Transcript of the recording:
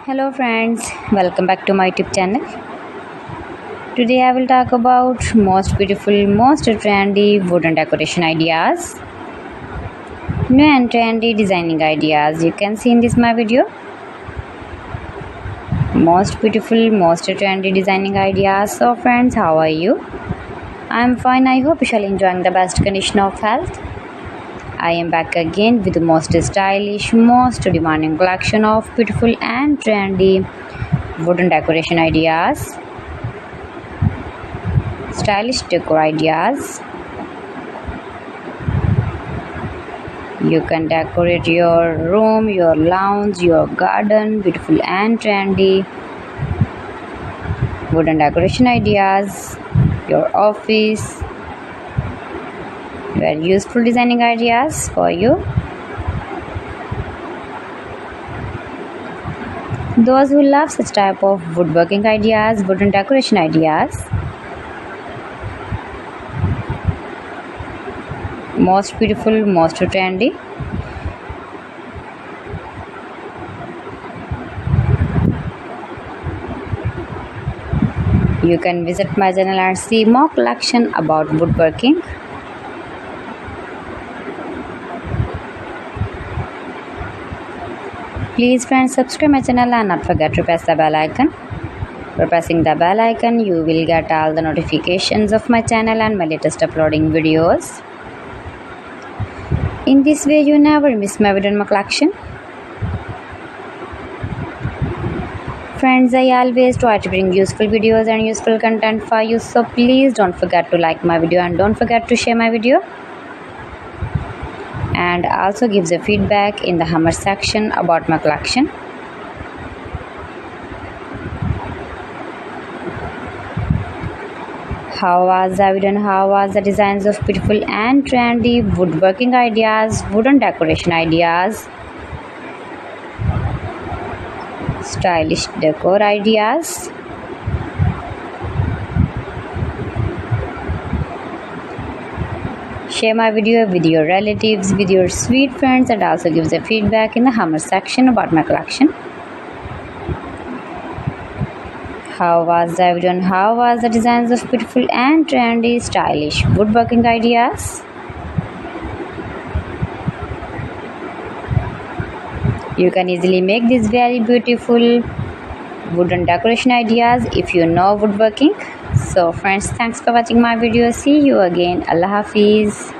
Hello friends, welcome back to my YouTube channel. Today I will talk about most beautiful, most trendy wooden decoration ideas. New and trendy designing ideas you can see in this my video. Most beautiful, most trendy designing ideas. So friends, how are you? I am fine. I hope you shall enjoying the best condition of health. I am back again with the most stylish, most demanding collection of beautiful and trendy wooden decoration ideas, stylish decor ideas. You can decorate your room, your lounge, your garden, beautiful and trendy wooden decoration ideas, your office. Very useful designing ideas for you. Those who love such type of woodworking ideas, wooden decoration ideas. Most beautiful, most trendy. You can visit my channel and see more collection about woodworking. Please friends, subscribe my channel and not forget to press the bell icon. By pressing the bell icon, you will get all the notifications of my channel and my latest uploading videos. In this way, you never miss my video in my collection. Friends, I always try to bring useful videos and useful content for you, so please don't forget to like my video and don't forget to share my video. And also gives a feedback in the comment section about my collection. How was the video and how was the designs of beautiful and trendy woodworking ideas, wooden decoration ideas, stylish decor ideas. Share my video with your relatives, with your sweet friends, and also gives a feedback in the comment section about my collection. How was the video and how was the designs of beautiful and trendy stylish woodworking ideas? You can easily make these very beautiful wooden decoration ideas if you know woodworking. So friends, thanks for watching my video. See you again. Allah Hafiz.